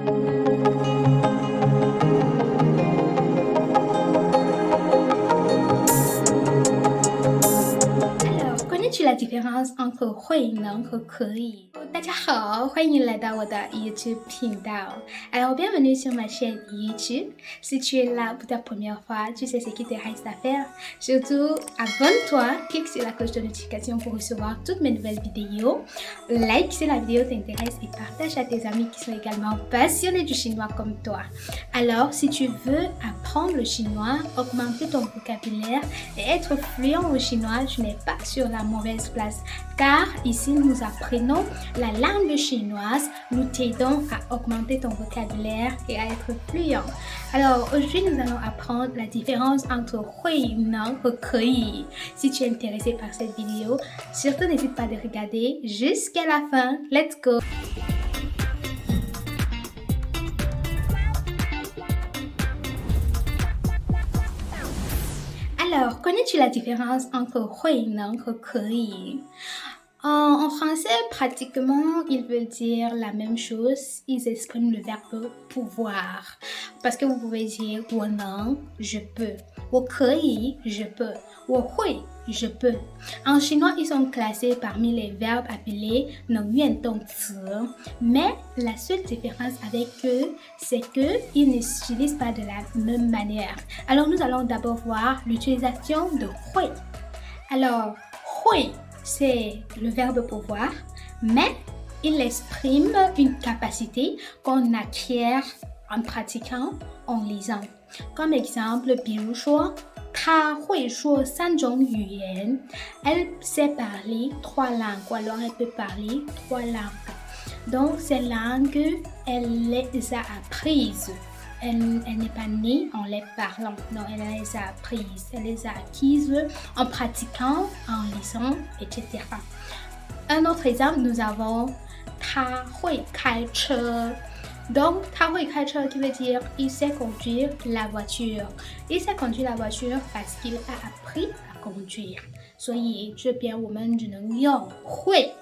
Alors, connais-tu la différence entre 会能和可以？大家好，欢迎来到我的 YouTube 频道。Alors, bienvenue sur ma chaîne YouTube. Si tu es là pour ta première fois, tu sais ce qui te reste à faire. Surtout, abonne-toi, clique sur la cloche de notification pour recevoir toutes mes nouvelles vidéos. Like si la vidéo t'intéresse et partage à tes amis qui sont également passionnés du chinois comme toi. Alors, si tu veux apprendre le chinois, augmenter ton vocabulaire et être fluent au chinois, tu n'es pas sur la mauvaise place. Car ici, nous apprenons la langue chinoise, nous t'aidons à augmenter ton vocabulaire et à être fluent. Alors, aujourd'hui, nous allons apprendre la différence entre 会能 et 可以. Si tu es intéressé par cette vidéo, surtout n'hésite pas de regarder jusqu'à la fin. Let's go! Alors, connais-tu la différence entre 会能 et 可以? En français, pratiquement, ils veulent dire la même chose. Ils expriment le verbe pouvoir. Parce que vous pouvez dire 我能, je peux. 我可以, je peux. 我会, je peux. En chinois, ils sont classés parmi les verbes appelés 能愿动词. Mais la seule différence avec eux, c'est qu'ils ne s'utilisent pas de la même manière. Alors, nous allons d'abord voir l'utilisation de 会. Alors, 会, c'est le verbe pouvoir, mais il exprime une capacité qu'on acquiert en pratiquant, en lisant. Comme exemple, 比如说她会说3种语言. Elle sait parler 3 langues, ou alors elle peut parler 3 langues. Donc, ces langues, elle les a apprises. Elle n'est pas née en les parlant, non, elle les a apprises, elle les a acquises en pratiquant, en lisant, etc. Un autre exemple, nous avons 他会开车. Donc, 他会开车 qui veut dire il sait conduire la voiture. Il sait conduire la voiture parce qu'il a appris à conduire. 所以这边我们只能用会.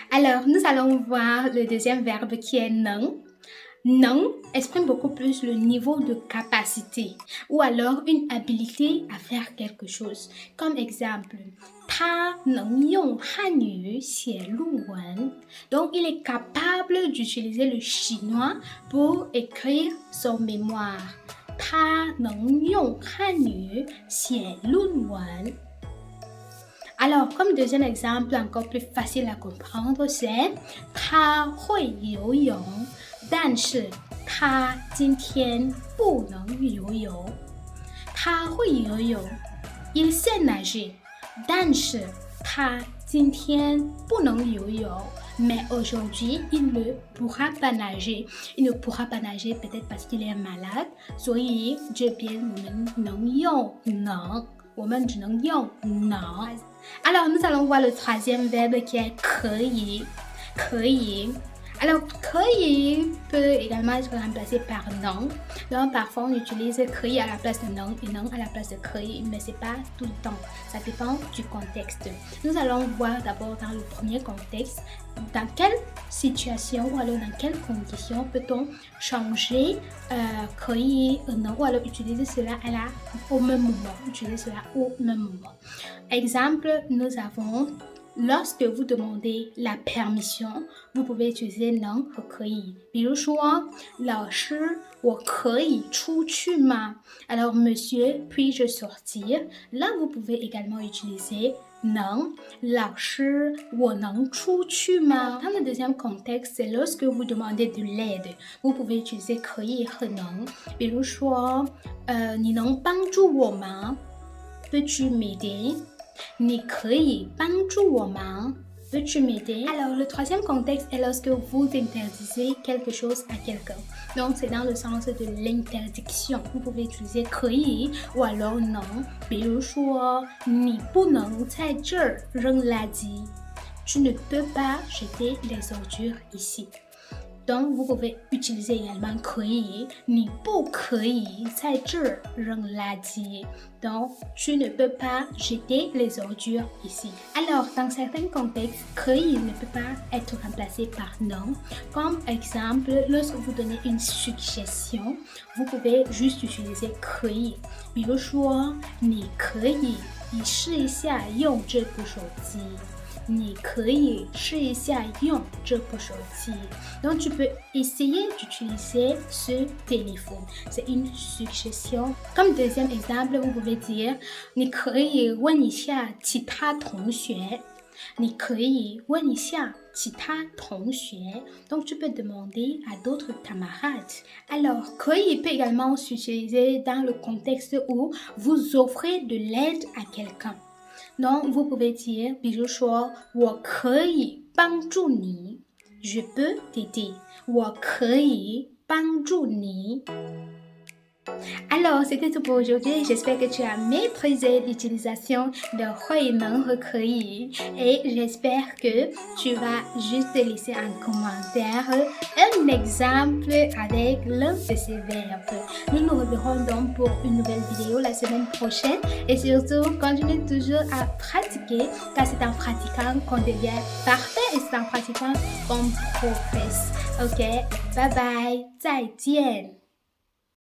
Alors, nous allons voir le deuxième verbe qui est 能. 能 exprime beaucoup plus le niveau de capacité ou alors une habilité à faire quelque chose. Comme exemple, 他能用汉语写论文. Donc, il est capable d'utiliser le chinois pour écrire son mémoire. 他能用汉语写论文. Alors, comme deuxième exemple, encore plus facile à comprendre, c'est 他会游泳. 但是他今天不能游泳. 他会游泳 il sait nager. 但是他今天不能游泳. Mais aujourd'hui, il ne pourra pas nager. Il ne pourra pas nager peut-être parce qu'il est malade. 所以这边我们能用能，我们只能用能. Alors, nous allons voir le troisième verbe qui est 可以. 可以. Alors, 可以 peut également être remplacé par 能. Donc, parfois, on utilise 可以 à la place de 能 et 能 à la place de 可以, mais ce n'est pas tout le temps. Ça dépend du contexte. Nous allons voir d'abord dans le premier contexte, dans quelle situation ou alors dans quelles conditions peut-on changer 可以 能 ou alors utiliser cela au même moment. Utiliser cela au même moment. Exemple, nous avons lorsque vous demandez la permission, vous pouvez utiliser 能 和可以. 比如说，老师，我可以出去吗? Alors, monsieur, puis-je sortir? Là, vous pouvez également utiliser 能. 老师，我能出去吗? Dans le deuxième contexte, c'est lorsque vous demandez de l'aide. Vous pouvez utiliser 可以 和能. 比如说，你能帮助我吗? Peux-tu m'aider? 你可以帮助我吗? Peux-tu m'aider? Alors, le troisième contexte est lorsque vous interdisez quelque chose à quelqu'un. Donc, c'est dans le sens de l'interdiction. Vous pouvez utiliser 可以 ou alors 能. 比如说，你不能在这儿扔垃圾. Tu ne peux pas jeter les ordures ici. Donc, vous pouvez utiliser également 可以，你不可以在这儿扔垃圾。Donc, tu ne peux pas jeter les ordures ici. Alors, dans certains contextes, 可以 ne peut pas être remplacé par non. Comme exemple, lorsque vous donnez une suggestion, vous pouvez juste utiliser 可以。比如说，你可以试一下用这部手机。你可以试一下用这部手机。Donc, tu peux essayer d'utiliser ce téléphone. C'est une suggestion. Comme deuxième exemple, vous pouvez dire 你可以问一下其他同学。你可以问一下其他同学。Donc, tu peux demander à d'autres camarades. Alors, 可以 peut également s'utiliser dans le contexte où vous offrez de l'aide à quelqu'un.Donc, vous pouvez dire, 比如说，我可以帮助你 Je peux t'aider. 我可以帮助你 Alors, c'était tout pour aujourd'hui. J'espère que tu as maîtrisé l'utilisation de 会能和可以 et j'espère que tu vas juste laisser un commentaire, un exemple avec l'un de ces verbes. Nous nous reverrons donc pour une nouvelle vidéo la semaine prochaine et surtout, continue toujours à pratiquer car c'est en pratiquant qu'on devient parfait et c'est en pratiquant qu'on progresse. Ok, bye bye, 再见